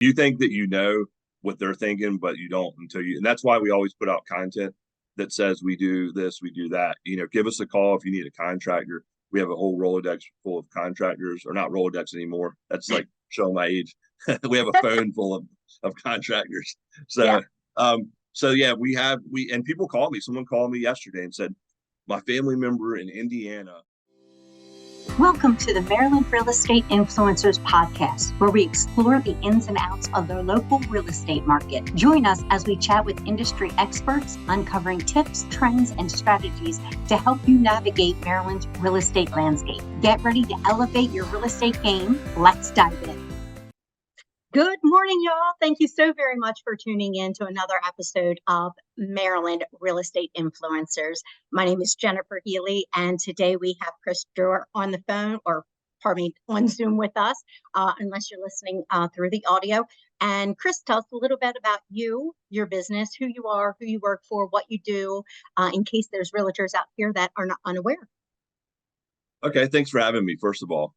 You think that you know what they're thinking, but you don't until and that's why we always put out content that says we do this, we do that. Give us a call if you need a contractor. We have a whole Rolodex full of contractors, or not Rolodex anymore. That's like showing my age. We have a phone full of contractors. Yeah. So yeah, and people call me. Someone called me yesterday and said, my family member in Indiana. Welcome to the Maryland Real Estate Influencers Podcast, where we explore the ins and outs of the local real estate market. Join us as we chat with industry experts, uncovering tips, trends, and strategies to help you navigate Maryland's real estate landscape. Get ready to elevate your real estate game. Let's dive in. Good morning, y'all. Thank you so very much for tuning in to another episode of Maryland Real Estate Influencers. My name is Jennifer Healy, and today we have Chris Drewer on the phone, or pardon me, on Zoom with us, unless you're listening through the audio. And Chris, tell us a little bit about you, your business, who you are, who you work for, what you do, in case there's realtors out here that are not unaware. Okay, thanks for having me, first of all.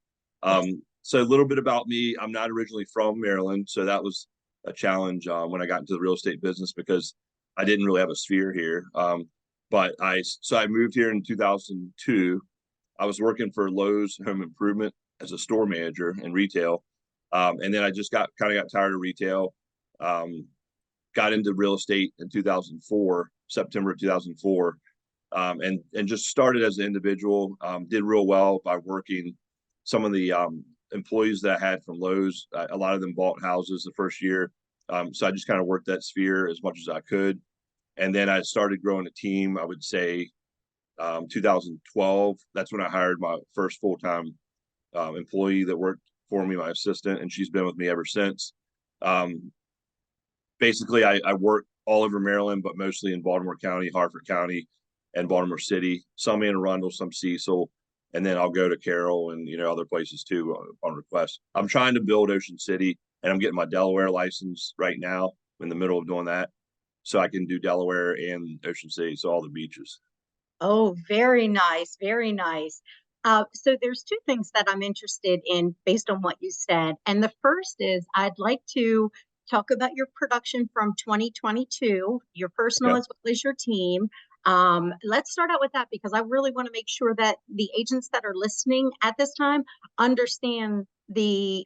So a little bit about me. I'm not originally from Maryland, so that was a challenge when I got into the real estate business because I didn't really have a sphere here. But I moved here in 2002. I was working for Lowe's Home Improvement as a store manager in retail, and then I just got tired of retail. Got into real estate in 2004, September 2004, and just started as an individual. Did real well by working. Some of the employees that I had from Lowe's, a lot of them bought houses the first year. So I just kind of worked that sphere as much as I could. And then I started growing a team, I would say 2012. That's when I hired my first full-time employee that worked for me, my assistant, and she's been with me ever since. Basically, I work all over Maryland, but mostly in Baltimore County, Harford County, and Baltimore City, some Anne Arundel, some Cecil. And then I'll go to Carroll and, other places too on request. I'm trying to build Ocean City, and I'm getting my Delaware license right now. I'm in the middle of doing that. So I can do Delaware and Ocean City, so all the beaches. Oh, very nice. Very nice. So there's two things that I'm interested in based on what you said. And the first is I'd like to talk about your production from 2022, your personal as well as your team. Let's start out with that because I really want to make sure that the agents that are listening at this time understand the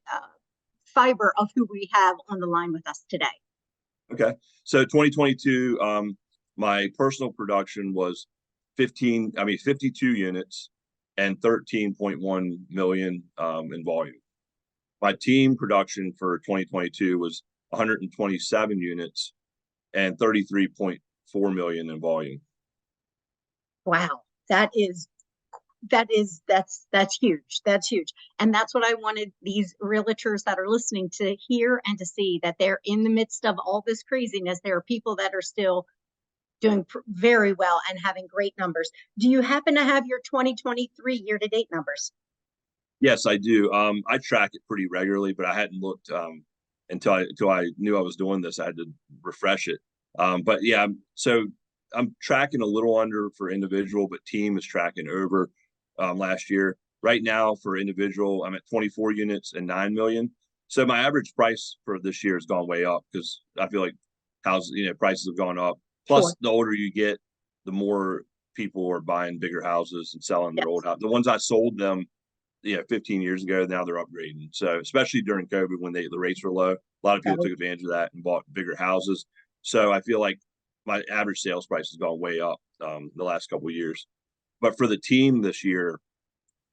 fiber of who we have on the line with us today. Okay. So 2022, my personal production was 52 units and 13.1 million in volume. My team production for 2022 was 127 units and 33.4 million in volume. Wow, that's huge. That's huge. And that's what I wanted these realtors that are listening to hear and to see, that they're in the midst of all this craziness. There are people that are still doing very well and having great numbers. Do you happen to have your 2023 year-to-date numbers? Yes, I do. I track it pretty regularly, but I hadn't looked until I knew I was doing this. I had to refresh it. But yeah, so I'm tracking a little under for individual, but team is tracking over last year. Right now for individual, I'm at 24 units and 9 million. So my average price for this year has gone way up because I feel like prices have gone up. Plus, the older you get, the more people are buying bigger houses and selling their old house. The ones I sold them, 15 years ago, now they're upgrading. So especially during COVID when the rates were low, a lot of people took advantage of that and bought bigger houses. So I feel like my average sales price has gone way up the last couple of years. But for the team this year,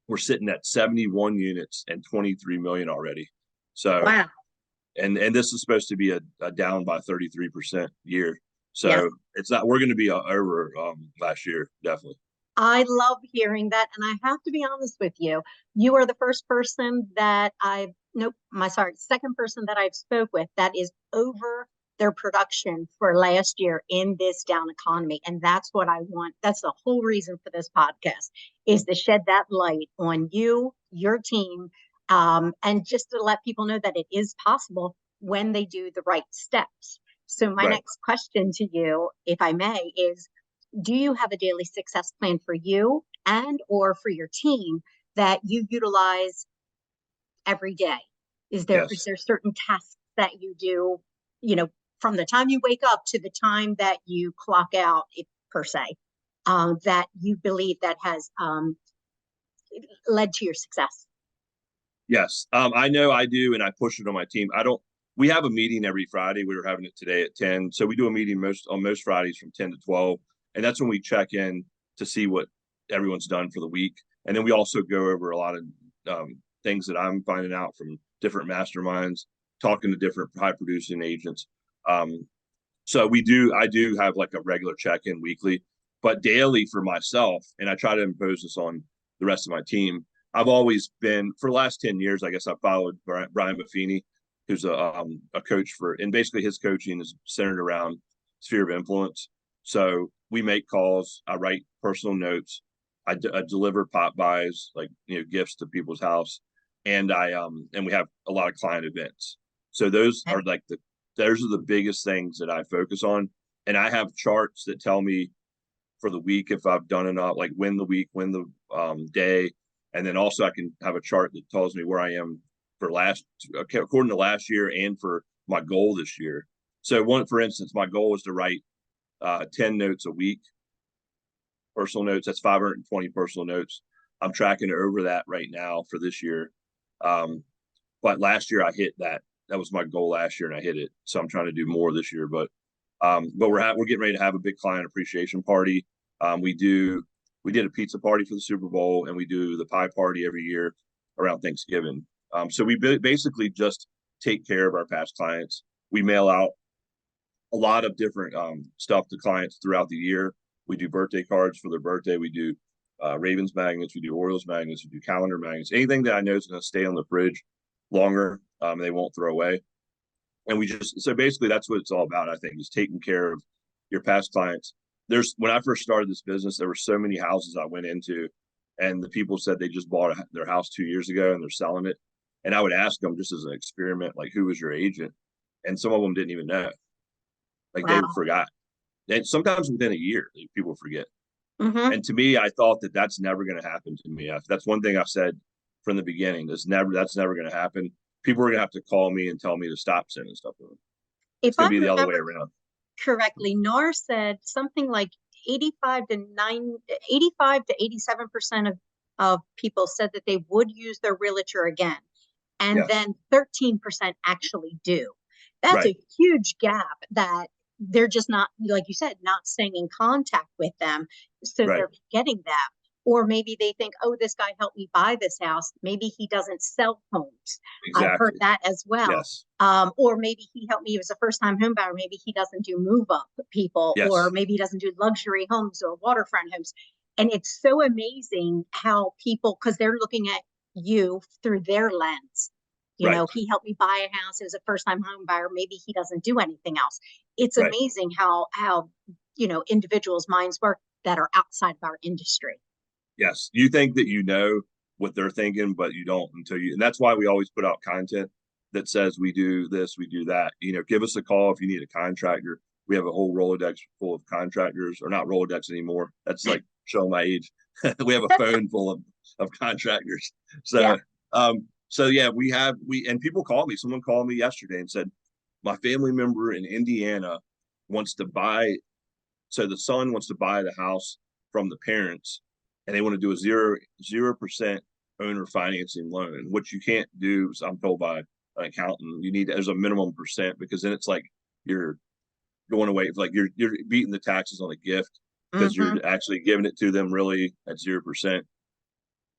we're sitting at 71 units and 23 million already. So, wow. And this is supposed to be a down by 33% year. So it's not, we're going to be over last year, definitely. I love hearing that. And I have to be honest with you. You are the first person that second person that I've spoke with that is over their production for last year in this down economy. And that's what I want. That's the whole reason for this podcast, is to shed that light on you, your team, and just to let people know that it is possible when they do the right steps. So my next question to you, if I may, is do you have a daily success plan for you and or for your team that you utilize every day? Is there certain tasks that you do, from the time you wake up to the time that you clock out, per se, that you believe that has led to your success? Yes, I know I do, and I push it on my team. I don't. We have a meeting every Friday. We were having it today at 10. So we do a meeting on most Fridays from 10 to 12, and that's when we check in to see what everyone's done for the week. And then we also go over a lot of things that I'm finding out from different masterminds, talking to different high producing agents. So I do have like a regular check-in weekly, but daily for myself, and I try to impose this on the rest of my team. I've always been, for the last 10 years, I guess I followed Brian Buffini, who's a coach and basically his coaching is centered around sphere of influence. So we make calls, I write personal notes, I deliver pop buys, like, gifts to people's house. And we have a lot of client events. So those are like those are the biggest things that I focus on. And I have charts that tell me for the week if I've done enough, like win the week, win the day. And then also I can have a chart that tells me where I am according to last year and for my goal this year. So for instance, my goal is to write 10 notes a week, personal notes. That's 520 personal notes. I'm tracking over that right now for this year. But last year I hit that. That was my goal last year and I hit it. So I'm trying to do more this year, but we're getting ready to have a big client appreciation party. We did a pizza party for the Super Bowl, and we do the pie party every year around Thanksgiving. So we basically just take care of our past clients. We mail out a lot of different stuff to clients throughout the year. We do birthday cards for their birthday. We do Ravens magnets. We do Orioles magnets. We do calendar magnets. Anything that I know is going to stay on the fridge longer, they won't throw away. And so basically that's what it's all about, I think, is taking care of your past clients. When I first started this business, there were so many houses I went into, and the people said they just bought their house 2 years ago and they're selling it. And I would ask them just as an experiment, like, who was your agent? And some of them didn't even know. Like, wow. They forgot. And sometimes within a year, people forget. Mm-hmm. And to me, I thought that that's never going to happen to me. That's one thing I said from the beginning. That's never going to happen. People are going to have to call me and tell me to stop sending stuff to them. It's going to be the other way around. Correctly, NAR said something like 85 to 87% of people said that they would use their realtor again. And yes. Then 13% actually do. That's right. A huge gap that they're just not, like you said, not staying in contact with them. So right. They're getting them. Or maybe they think, oh, this guy helped me buy this house. Maybe he doesn't sell homes. Exactly. I've heard that as well. Yes. Or maybe he helped me. He was a first-time home buyer. Maybe he doesn't do move-up people. Yes. Or maybe he doesn't do luxury homes or waterfront homes. And it's so amazing how people, because they're looking at you through their lens. You right. know, he helped me buy a house. It was a first-time home buyer. Maybe he doesn't do anything else. It's right. Amazing how individuals' minds work that are outside of our industry. Yes, you think that you know what they're thinking, but you don't and that's why we always put out content that says we do this, we do that. Give us a call if you need a contractor. We have a whole Rolodex full of contractors, or not Rolodex anymore. That's like showing my age. We have a phone full of contractors. So, yeah. And people call me. Someone called me yesterday and said, my family member in Indiana wants to buy. So the son wants to buy the house from the parents, and they want to do a 0% owner financing loan, which you can't do. So I'm told by an accountant, there's a minimum percent, because then it's like you're going away, like you're beating the taxes on a gift, because mm-hmm. You're actually giving it to them really at 0%.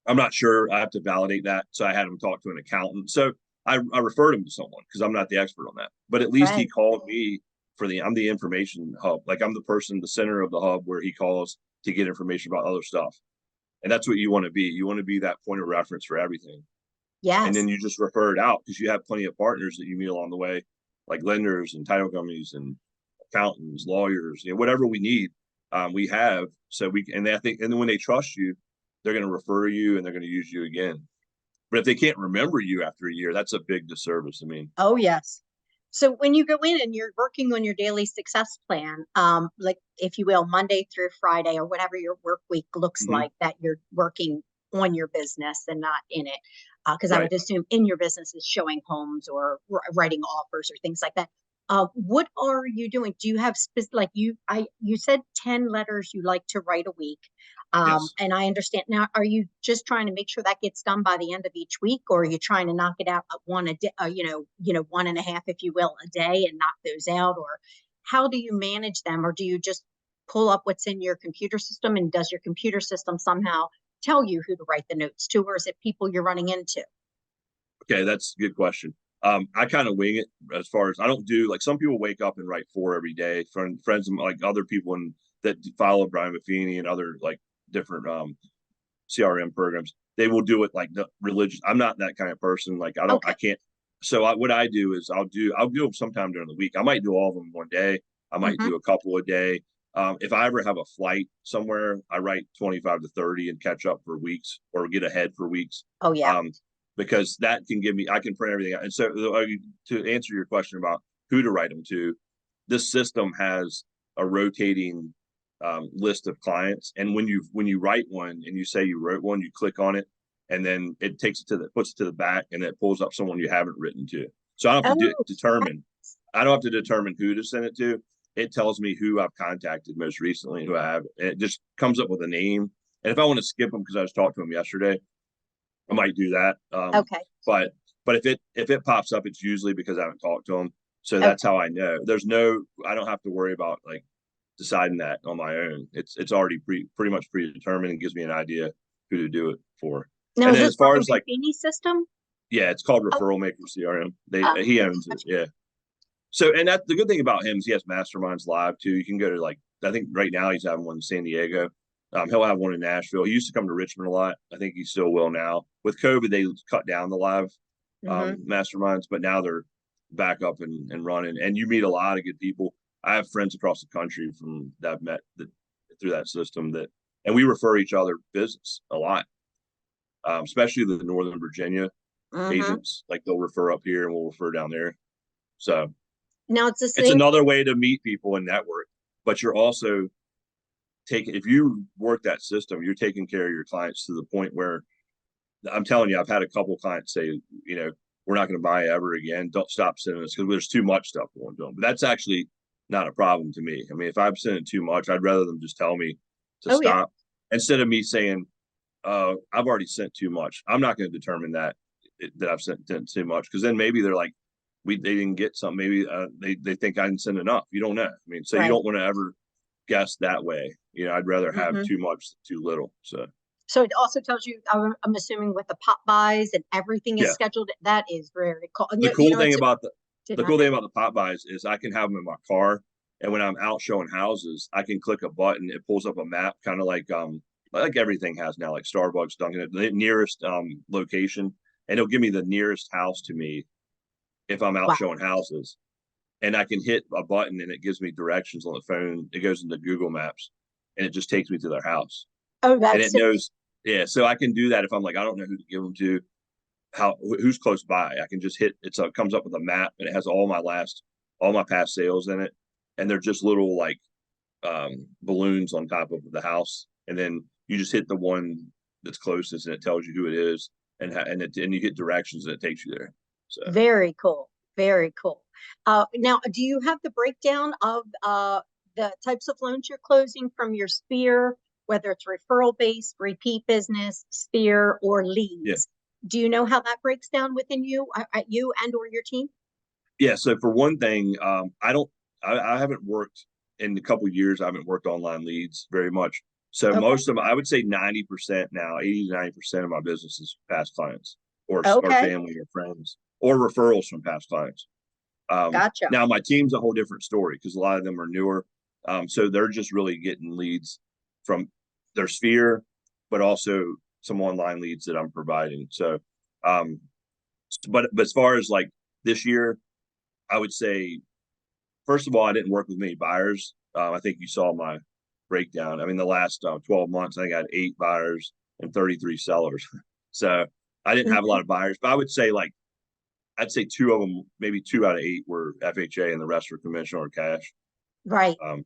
I'm not sure. I have to validate that. So I had him talk to an accountant. So I referred him to someone, because I'm not the expert on that. But at least right. He called me I'm the information hub. Like, I'm the person, the center of the hub, where he calls to get information about other stuff. And that's what you want to be. You want to be that point of reference for everything. Yes. And then you just refer it out, because you have plenty of partners that you meet along the way, like lenders and title companies and accountants, lawyers, whatever we need, we have. So and then when they trust you, they're going to refer you and they're going to use you again. But if they can't remember you after a year, that's a big disservice. Oh, yes. So when you go in and you're working on your daily success plan, like, if you will, Monday through Friday, or whatever your work week looks mm-hmm. like, that you're working on your business and not in it. because I Right. would assume in your business is showing homes or writing offers or things like that. What are you doing? Do you have like you said 10 letters you like to write a week. Yes. And I understand now, are you just trying to make sure that gets done by the end of each week, or are you trying to knock it out at one a day, one and a half, if you will, a day and knock those out? Or how do you manage them? Or do you just pull up what's in your computer system, and does your computer system somehow tell you who to write the notes to, or is it people you're running into? Okay, that's a good question. I kind of wing it as far as I don't do like some people wake up and write four every day. Friends like other people that follow Brian Buffini and other like different CRM programs. They will do it like the religious. I'm not that kind of person. Like I Okay. can't. So what I do is I'll do them sometime during the week. I might do all of them one day. I might Hmm. do a couple a day. If I ever have a flight somewhere, I write 25 to 30 and catch up for weeks or get ahead for weeks. Oh, yeah. Um, because that can give me, I can print everything out. And so to answer your question about who to write them to, this system has a rotating list of clients. And when you write one and you say you wrote one, you click on it, and then it puts it to the back, and it pulls up someone you haven't written to. So I don't have to Oh, determine. I don't have to determine who to send it to. It tells me who I've contacted most recently, who I have. And it just comes up with a name. And if I want to skip them because I was talking to them yesterday, I might do that. okay. But if it pops up, it's usually because I haven't talked to them. So that's Okay. how I know. I don't have to worry about like deciding that on my own. It's already pretty much predetermined and gives me an idea who to do it for. Now, And is then this as far Brian as like, Buffini system? yeah, it's called Oh, Referral Maker CRM. He okay. owns it. Yeah. So and that the good thing about him is he has masterminds live too. You can go to like I think right now he's having one in San Diego. He'll have one in Nashville. He used to come to Richmond a lot. I think he still will now. With COVID, they cut down the live Hmm. masterminds, but now they're back up and running. And you meet a lot of good people. I have friends across the country from that I've met through that system and we refer each other business a lot, especially the Northern Virginia Hmm. agents. Like they'll refer up here and we'll refer down there. So Now it's the it's same. another way to meet people and network, but you're also if you work that system, you're taking care of your clients to the point where I'm telling you, I've had a couple clients say, we're not going to buy ever again. Don't stop sending us because there's too much stuff going to them. But that's actually not a problem to me. I mean, if I'm sending too much, I'd rather them just tell me to Oh, yeah. stop instead of me saying, I've already sent too much. I'm not going to determine that I've sent too much because then maybe they're like, they didn't get something. Maybe they think I didn't send enough. You don't know. I mean, so you Right. don't want to ever guess that way. I'd rather have Hmm. too much than too little. So So it also tells you, I'm assuming with the pop buys and everything is yeah, scheduled. That is very cool. the cool thing It's about did the not cool know thing about the pop buys is I can have them in my car, and when I'm out showing houses, I can click a button. It pulls up a map, kind of like everything has now, like Starbucks, Dunkin', the nearest location, and it'll give me the nearest house to me if I'm out Wow. showing houses. And I can hit a button and it gives me directions on the phone. It goes into Google Maps and it just takes me to their house. Oh, And that's it so. knows, yeah. So I can do that if I'm like, I don't know who to give them to, who's close by. I can just hit it comes up with a map and it has all my past sales in it. And they're just little like balloons on top of the house. And then you just hit the one that's closest and it tells you who it is and you get directions and it takes you there. So Very cool. Very cool. Now, do you have the breakdown of the types of loans you're closing from your sphere, whether it's referral based, repeat business, sphere, or yeah. leads? Do you know how that breaks down within you and or your team? Yeah. So for one thing, I haven't worked in a couple of years. I haven't worked online leads very much. So Okay. I would say 90% now, 80 to 90% of my business is past clients or Okay. family or friends or referrals from past clients. Gotcha. Now my team's a whole different story because a lot of them are newer. So they're just really getting leads from their sphere, but also some online leads that I'm providing. So, but as far as like this year, I would say, first of all, I didn't work with many buyers. I think you saw my breakdown. I mean, the last 12 months, I think I had 8 buyers and 33 sellers. So I didn't have a lot Mhm. of buyers, but I would say I'd say 2 of them, maybe 2 out of 8 were FHA and the rest were conventional or cash. Right. Um,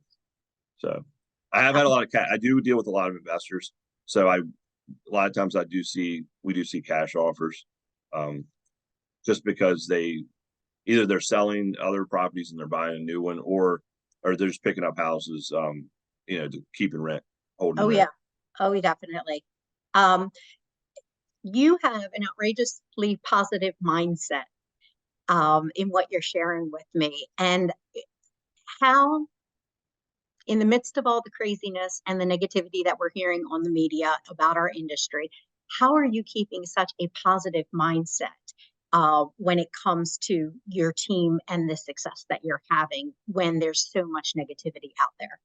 so I have had a lot of cash. I do deal with a lot of investors. So a lot of times we do see cash offers. just because either they're selling other properties and they're buying a new one, or they're just picking up houses, to keep in rent, holding Oh rent. yeah. Oh, definitely. Um, you have an outrageously positive mindset in what you're sharing with me. And how, in the midst of all the craziness and the negativity that we're hearing on the media about our industry, how are you keeping such a positive mindset when it comes to your team and the success that you're having when there's so much negativity out there?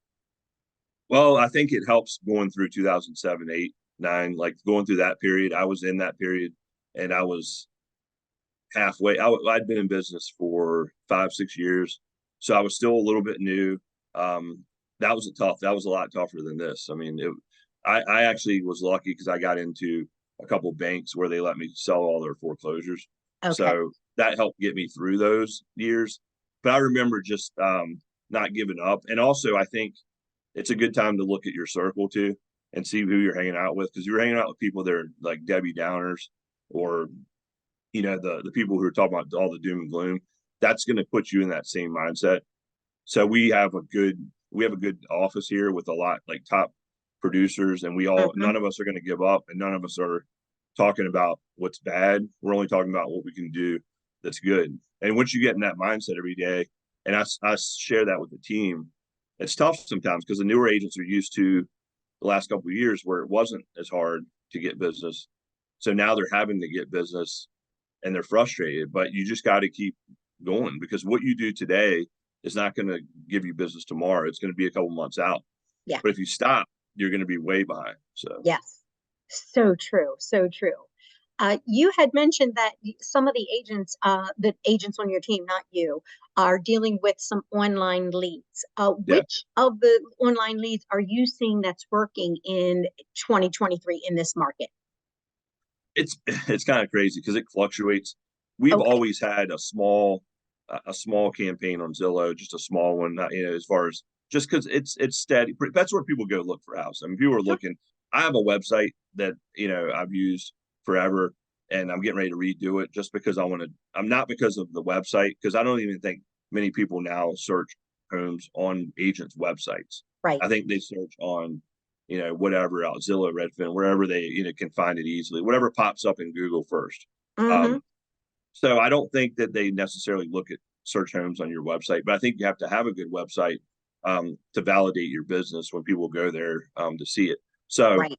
Well, I think it helps going through 2007, 8, 9, like going through that period. I was in that period, and I was halfway. I'd been in business for 5, 6 years, so I was still a little bit new. That was that was a lot tougher than this. I mean, I actually was lucky because I got into a couple banks where they let me sell all their foreclosures. Okay. So that helped get me through those years. But I remember just not giving up. And also, I think it's a good time to look at your circle too and see who you're hanging out with, because you're hanging out with people that are like Debbie Downers, or the people who are talking about all the doom and gloom. That's going to put you in that same mindset. So we have a good office here with a lot like top producers, and Mm-hmm. none of us are going to give up, and none of us are talking about what's bad. We're only talking about what we can do that's good. And once you get in that mindset every day, and I share that with the team, it's tough sometimes because the newer agents are used to the last couple of years where it wasn't as hard to get business. So now they're having to get business and they're frustrated, but you just got to keep going, because what you do today is not going to give you business tomorrow. It's going to be a couple months out. Yeah. But if you stop, you're going to be way behind. So Yes. So true. So true. You had mentioned that some of the agents on your team, not you, are dealing with some online leads. yeah, Which of the online leads are you seeing that's working in 2023 in this market? it's kind of crazy because it fluctuates. We've Okay. always had a small campaign on Zillow, just a small one, as far as just because it's steady. That's where people go look for house. I mean, people are Sure. looking. I have a website that I've used forever, and I'm getting ready to redo it just because I want to. I'm not because of the website, because I don't even think many people now search homes on agents' websites. Right. I think they search on whatever out Zillow, Redfin, wherever they can find it easily, whatever pops up in Google first. Mm-hmm. So I don't think that they necessarily look at search homes on your website, but I think you have to have a good website to validate your business when people go there to see it. So Right.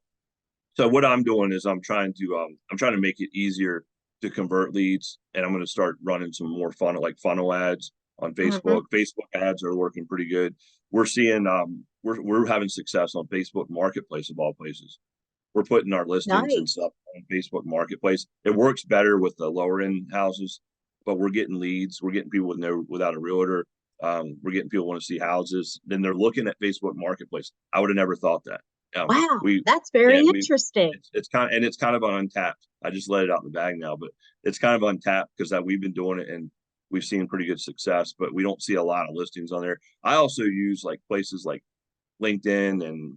so what I'm doing is I'm trying to make it easier to convert leads, and I'm going to start running some more funnel ads on Mm-hmm. Facebook. Facebook ads are working pretty good. We're seeing we're having success on Facebook Marketplace of all places. We're putting our listings and Nice. stuff on Facebook Marketplace. It works better with the lower end houses, but we're getting leads. We're getting people without a realtor. We're getting people want to see houses. Then they're looking at Facebook Marketplace. I would have never thought that. Wow. We That's yeah very we interesting. it's kind of untapped. I just let it out in the bag now, but it's kind of untapped because that we've been doing it and we've seen pretty good success, but we don't see a lot of listings on there. I also use like places like LinkedIn and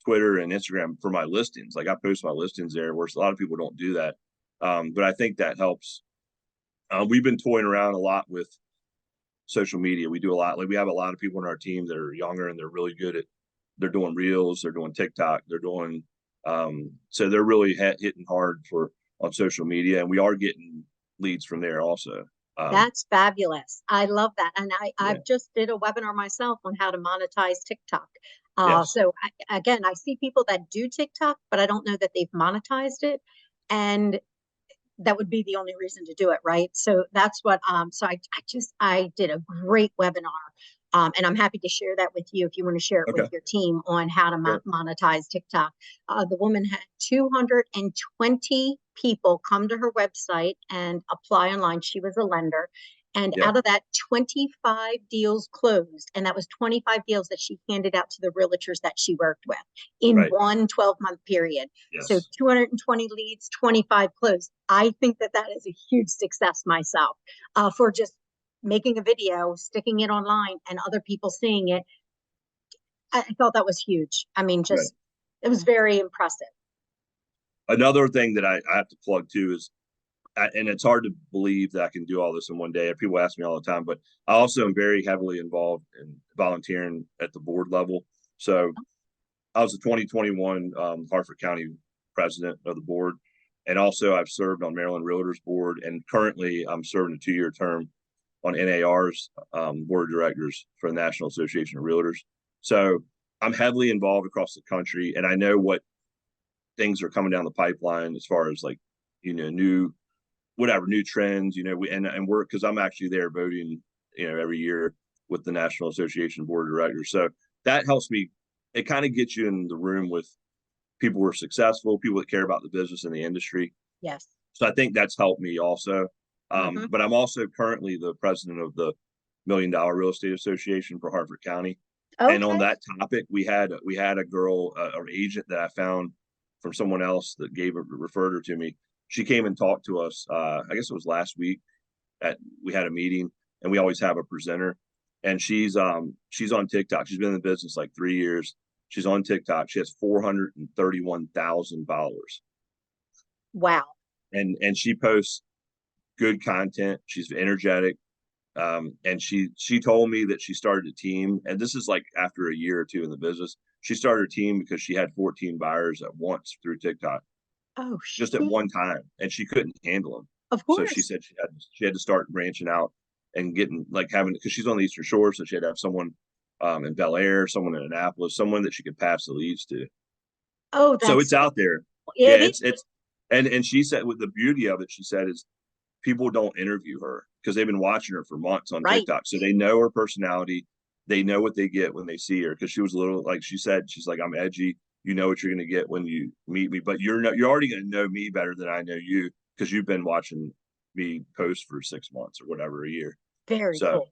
Twitter and Instagram for my listings. Like I post my listings there, where a lot of people don't do that. But I think that helps. We've been toying around a lot with social media. We do a lot. Like we have a lot of people in our team that are younger and they're really good at. They're doing reels. They're doing TikTok. They're doing. So they're really hitting hard on social media, and we are getting leads from there also. That's fabulous. I love that. And Yeah. I've just did a webinar myself on how to monetize TikTok. Yes. So again, I see people that do TikTok, but I don't know that they've monetized it. And that would be the only reason to do it, right? So that's what so I did a great webinar. And I'm happy to share that with you if you want to share it with Okay. your team on how to Sure. monetize TikTok. The woman had 220 people come to her website and apply online. She was a lender. And Yeah. out of that, 25 deals closed. And that was 25 deals that she handed out to the realtors that she worked with in Right. one 12-month period. So Yes. 220 leads, 25 closed. I think that that is a huge success myself for just making a video, sticking it online, and other people seeing it. I thought that was huge. I mean, Right. just it was very impressive. Another thing that I have to plug too is and it's hard to believe that I can do all this in one day. People ask me all the time, but I also am very heavily involved in volunteering at the board level. So I was the 2021 Hartford County president of the board. And also I've served on Maryland Realtors board, and currently I'm serving a 2-year term on NAR's board of directors for the National Association of Realtors. So I'm heavily involved across the country, and I know what things are coming down the pipeline as far as like, new trends, and we're, because I'm actually there voting, every year with the National Association Board of Directors. So that helps me. It kind of gets you in the room with people who are successful, people that care about the business and the industry. Yes. So I think that's helped me also. But I'm also currently the president of the $1 Million Real Estate Association for Hartford County. Okay. And on that topic, we had a girl, an agent that I found from someone else that referred her to me. She came and talked to us. I guess it was last week. We had a meeting, and we always have a presenter. And she's on TikTok. She's been in the business like 3 years. She's on TikTok. She has 431,000 followers. Wow. And she posts good content. She's energetic. And she told me that she started a team, and this is like after a year or two in the business. She started a team because she had 14 buyers at once through TikTok. Oh, just at one time, and she couldn't handle them. Of course. So she said she had to start branching out and getting, like, having, because she's on the Eastern Shore, so she had to have someone in Bel Air, someone in Annapolis, someone that she could pass the leads to. Oh, so it's out there. It's and she said, with the beauty of it, she said, is people don't interview her because they've been watching her for months on TikTok, so they know her personality. They know what they get when they see her, because she was a little, like she said, she's like, I'm edgy. You know what you're going to get when you meet me, but you're already going to know me better than I know you, because you've been watching me post for 6 months or whatever, a year. Very cool.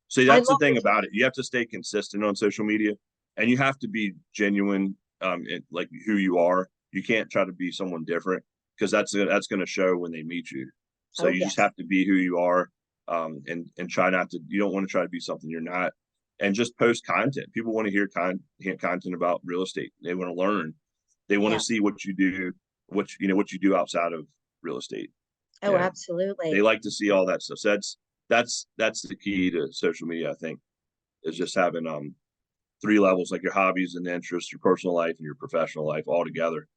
So that's the thing about it. You have to stay consistent on social media, and you have to be genuine, like who you are. You can't try to be someone different, because that's going to show when they meet you. So you just have to be who you are, and try not to. You don't want to try to be something you're not. And just post content. People want to hear content about real estate. They want to learn. They want to see what you do, what you do outside of real estate. Oh, absolutely. They like to see all that stuff. So that's the key to social media, I think, is just having 3 levels, like your hobbies and interests, your personal life and your professional life all together.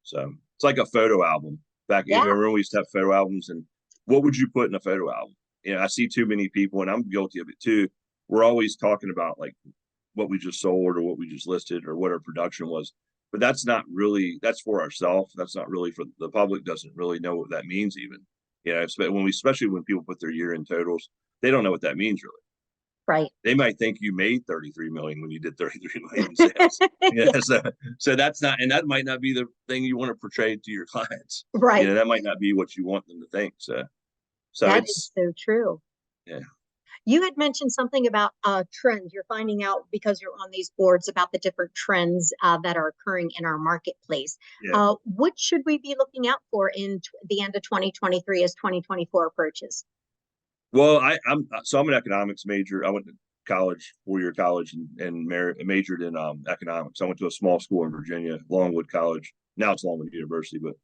So it's like a photo album. Back when we used to have photo albums, and what would you put in a photo album? I see too many people, and I'm guilty of it too. We're always talking about like what we just sold or what we just listed or what our production was, but that's not really, that's for ourselves. That's not really for the public. Doesn't really know what that means even. Especially when people put their year-end totals, they don't know what that means really. Right. They might think you made 33 million when you did 33 million sales. So that's not, and that might not be the thing you want to portray to your clients. Right. That might not be what you want them to think. So that is so true. Yeah. You had mentioned something about trends. You're finding out, because you're on these boards, about the different trends that are occurring in our marketplace. Yeah. What should we be looking out for in the end of 2023 as 2024 approaches? Well, I'm an economics major. I went to college, 4-year college, and majored in economics. I went to a small school in Virginia, Longwood College. Now it's Longwood University, but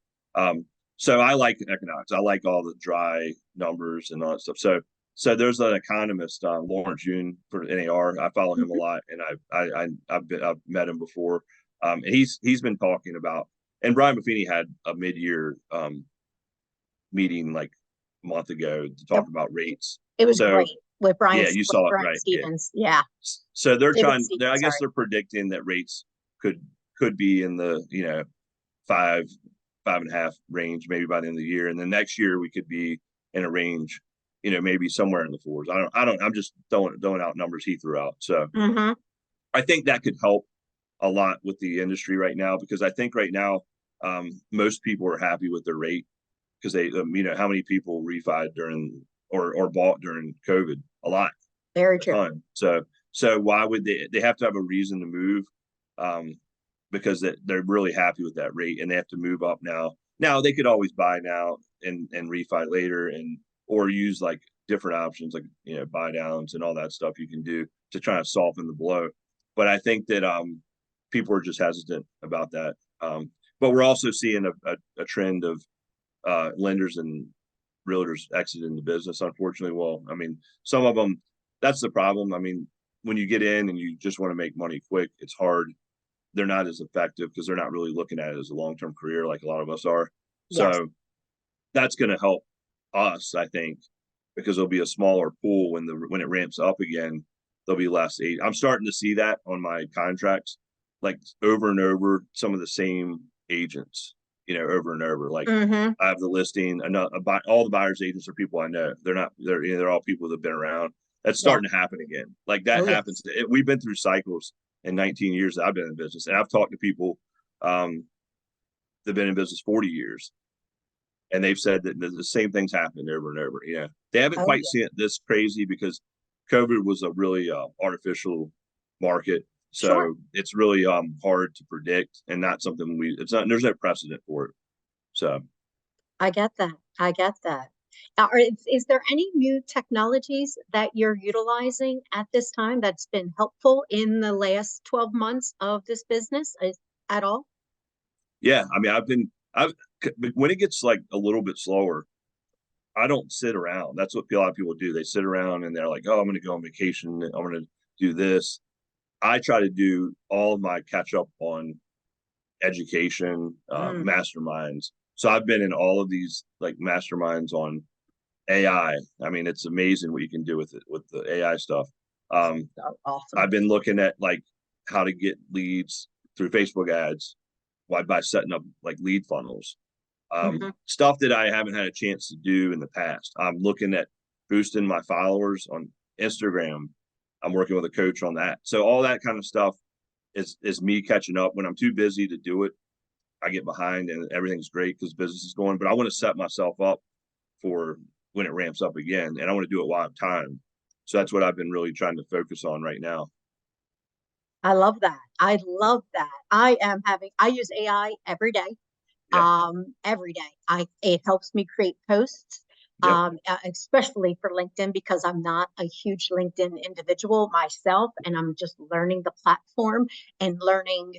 so I like economics. I like all the dry numbers and all that stuff. So there's an economist, Lawrence June for NAR. I follow him a lot, and I've met him before. And he's been talking about, and Brian Buffini had a mid-year meeting like a month ago to talk about rates. It was great with Brian. Yeah, you saw it, right? Stevens. Yeah. So they're I guess they're predicting that rates could be in the 5.5 range maybe by the end of the year, and then next year we could be in a range, maybe somewhere in the 4s. I'm just throwing out numbers he threw out. So I think that could help a lot with the industry right now, because I think right now most people are happy with their rate, because they, how many people refied during or bought during COVID? A lot. Very true. So why would they have to have a reason to move? Because they're really happy with that rate, and they have to move up now. Now they could always buy now and refi later, or use like different options, like buy downs and all that stuff you can do to try to soften the blow. But I think that people are just hesitant about that. But we're also seeing a trend of lenders and realtors exited the business, unfortunately. Well, I mean, some of them, that's the problem. I mean, when you get in and you just want to make money quick, it's hard. They're not as effective because they're not really looking at it as a long-term career like a lot of us are. Yes. So that's going to help us, I think, because there'll be a smaller pool when it ramps up again. There'll be less. I'm starting to see that on my contracts, like over and over, some of the same agents, over and over. Like I have the listing, all the buyers agents are people I know. They're all people that've been around. That's starting to happen again. Like that happens. We've been through cycles in 19 years that I've been in business, and I've talked to people that've been in business 40 years, and they've said that the same things happened over and over. They haven't quite seen it this crazy because COVID was a really artificial market. So it's really hard to predict, and not something there's no precedent for it. So I get that. Is there any new technologies that you're utilizing at this time that's been helpful in the last 12 months of this business at all? Yeah, I mean, when it gets like a little bit slower, I don't sit around. That's what a lot of people do. They sit around and they're like, "Oh, I'm going to go on vacation. I'm going to do this." I try to do all of my catch up on education, masterminds. So I've been in all of these like masterminds on AI. I mean, it's amazing what you can do with it, with the AI stuff. Awesome. I've been looking at like how to get leads through Facebook ads by setting up like lead funnels, stuff that I haven't had a chance to do in the past. I'm looking at boosting my followers on Instagram. I'm working with a coach on that. So all that kind of stuff is me catching up. When I'm too busy to do it, I get behind, and everything's great because business is going. But I want to set myself up for when it ramps up again, and I want to do it while I have time. So that's what I've been really trying to focus on right now. I love that. I use AI every day. Every day. It helps me create posts, especially for LinkedIn, because I'm not a huge LinkedIn individual myself, and I'm just learning the platform and learning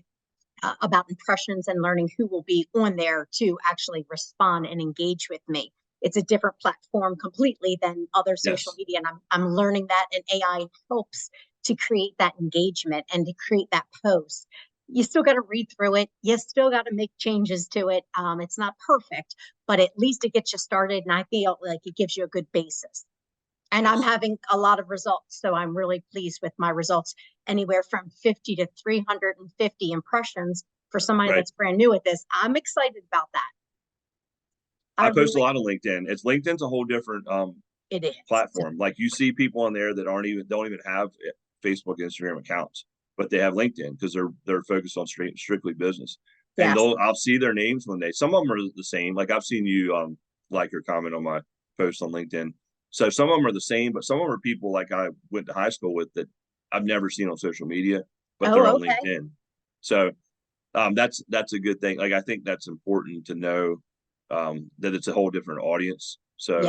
about impressions and learning who will be on there to actually respond and engage with me. It's a different platform completely than other social media, and I'm learning that, and AI helps to create that engagement and to create that post. You still got to read through it. You still got to make changes to it. It's not perfect, but at least it gets you started, and I feel like it gives you a good basis. And I'm having a lot of results, so I'm really pleased with my results. Anywhere from 50 to 350 impressions for somebody that's brand new at this. I'm excited about that. I post a lot of LinkedIn. LinkedIn's a whole different platform. Like you see people on there that don't even have Facebook, Instagram accounts, but they have LinkedIn because they're focused on strictly business. And I'll see their names some of them are the same. Like I've seen you like or comment on my post on LinkedIn. So some of them are the same, but some of them are people like I went to high school with that I've never seen on social media, but they're on LinkedIn. So that's a good thing. Like I think that's important to know that it's a whole different audience. So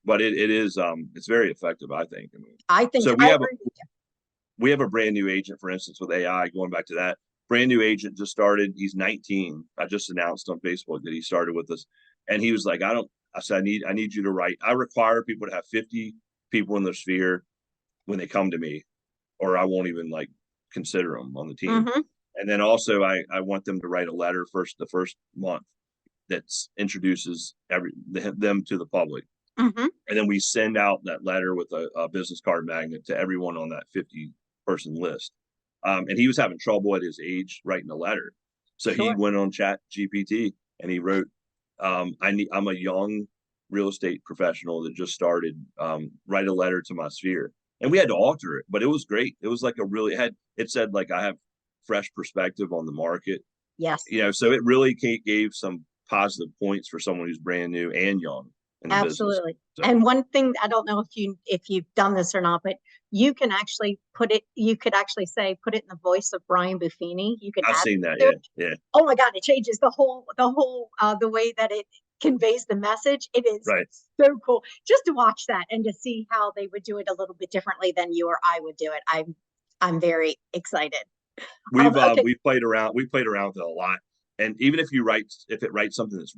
but it is it's very effective, I think. I think so. We have a brand new agent, for instance, with AI. Going back to that, brand new agent just started. He's 19. I just announced on Facebook that he started with us, and he was like, I said, I need you to write. I require people to have 50 people in their sphere when they come to me, or I won't even like consider them on the team. And then also I want them to write a letter the first month that introduces them to the public. And then we send out that letter with a business card magnet to everyone on that 50-person list. And he was having trouble at his age writing a letter. So he went on Chat GPT and he wrote, I'm a young real estate professional that just started, write a letter to my sphere. And we had to alter it, but it was great. It was like it said like, I have fresh perspective on the market. So it really gave some positive points for someone who's brand new and young. Absolutely. And one thing, I don't know if you've done this or not, but you can actually put it in the voice of Brian Buffini. I've seen that. Yeah. Oh my God, it changes the whole the way that it conveys the message. It is so cool just to watch that and to see how they would do it a little bit differently than you or I would do it. I'm very excited. We played around with it a lot. And even if it writes something that's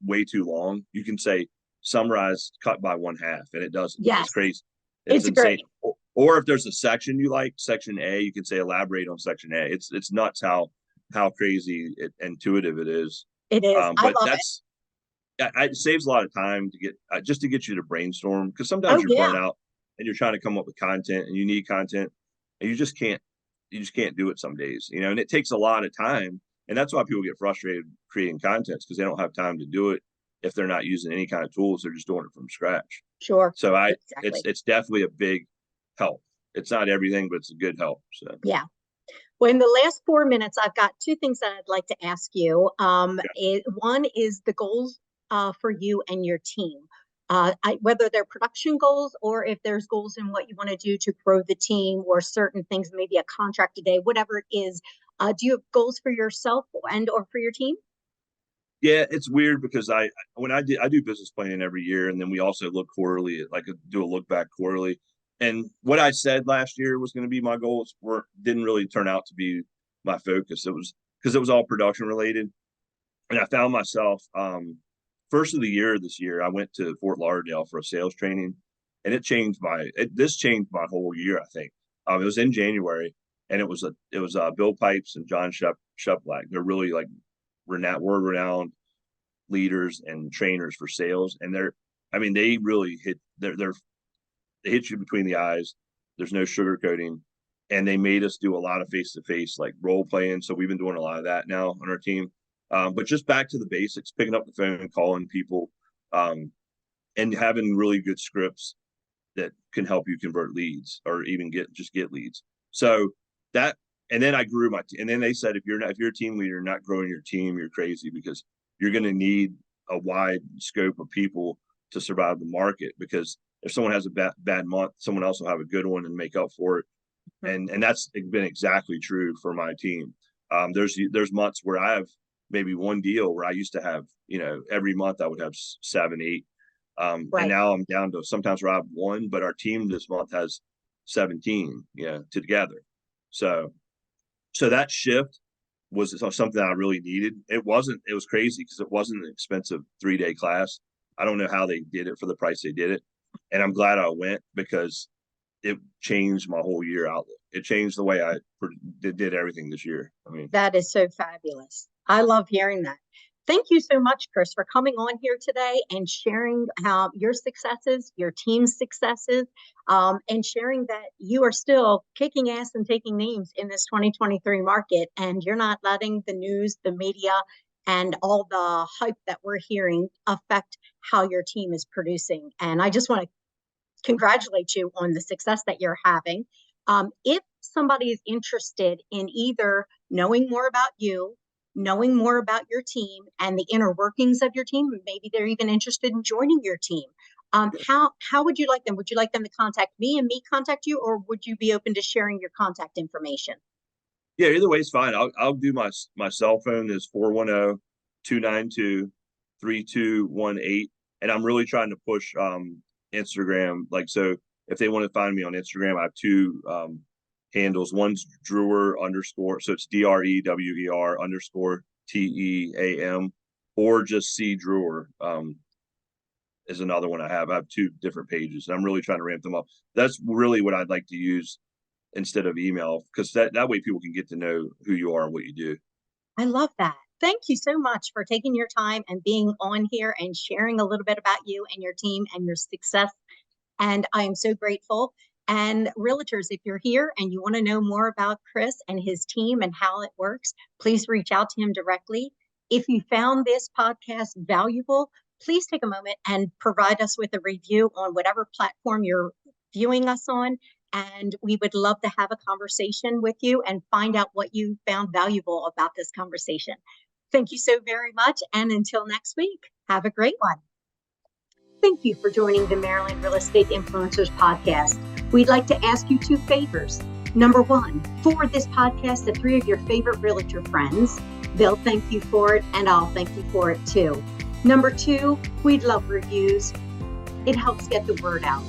way too long, you can say summarize cut by 1/2, and it doesn't. Yes, It's crazy. It's it's insane. great. Or if there's a section you like, section A, you can say elaborate on section A. It's nuts how crazy intuitive it is. It is. I But love it. it saves a lot of time to get just to get you to brainstorm, because sometimes Oh you're yeah, burnt out and you're trying to come up with content and you need content and you just can't do it some days, and it takes a lot of time. And that's why people get frustrated creating content, because they don't have time to do it if they're not using any kind of tools. They're just doing it from scratch. sure. So Exactly. it's definitely a big help. It's not everything, but it's a good help. So Yeah. Well, in the last 4 minutes, I've got two things that I'd like to ask you. One is the goals for you and your team, whether they're production goals or if there's goals in what you want to do to grow the team or certain things, maybe a contract a day, whatever it is. Do you have goals for yourself and or for your team? yeah, it's weird because I do business planning every year, and then we also look quarterly at, like, do a look back quarterly. And what I said last year was going to be my goals didn't really turn out to be my focus. It was because it was all production related, and I found myself first of the year this year. I went to Fort Lauderdale for a sales training, and this changed my whole year. I think it was in January, and it was Bill Pipes and John Sheplack. They're really like world renowned leaders and trainers for sales, and they really they hit you between the eyes. There's no sugarcoating, and they made us do a lot of face-to-face, like, role playing. So we've been doing a lot of that now on our team. But just back to the basics, picking up the phone and calling people, and having really good scripts that can help you convert leads or even get leads. So that, and then I grew and then they said, if you're a team leader, not growing your team, you're crazy, because you're going to need a wide scope of people to survive the market. Because if someone has a bad month, someone else will have a good one and make up for it. And that's been exactly true for my team. There's months where I have maybe one deal where I used to have, every month I would have 7, 8. And now I'm down to sometimes where I have one, but our team this month has 17, together. So that shift was something I really needed. It was crazy because it wasn't an expensive 3-day class. I don't know how they did it for the price they did it. And I'm glad I went, because it changed my whole year outlook. It changed the way I did everything this year. That is so fabulous. I love hearing that. Thank you so much, Chris, for coming on here today and sharing your successes, your team's successes, and sharing that you are still kicking ass and taking names in this 2023 market, and you're not letting the news, the media, and all the hype that we're hearing affect how your team is producing. And I just want to congratulate you on the success that you're having. If somebody is interested in either knowing more about you, knowing more about your team and the inner workings of your team, maybe they're even interested in joining your team, how would you like them? Would you like them to contact me and me contact you, or would you be open to sharing your contact information? Yeah, either way is fine. I'll do my cell phone is 410-292-3218, and I'm really trying to push Instagram. Like, so if they want to find me on Instagram, I have two handles. One's Drewer _, so it's DREWER_TEAM, or just C Drewer is another one I have. I have two different pages, and I'm really trying to ramp them up. That's really what I'd like to use instead of email, because that way people can get to know who you are and what you do. I love that. Thank you so much for taking your time and being on here and sharing a little bit about you and your team and your success. And I am so grateful. And realtors, if you're here and you want to know more about Chris and his team and how it works, please reach out to him directly. If you found this podcast valuable, please take a moment and provide us with a review on whatever platform you're viewing us on. And we would love to have a conversation with you and find out what you found valuable about this conversation. Thank you so very much. And until next week, have a great one. Thank you for joining the Maryland Real Estate Influencers podcast. We'd like to ask you 2 favors. Number 1, forward this podcast to 3 of your favorite realtor friends. They'll thank you for it, and I'll thank you for it too. Number 2, we'd love reviews. It helps get the word out.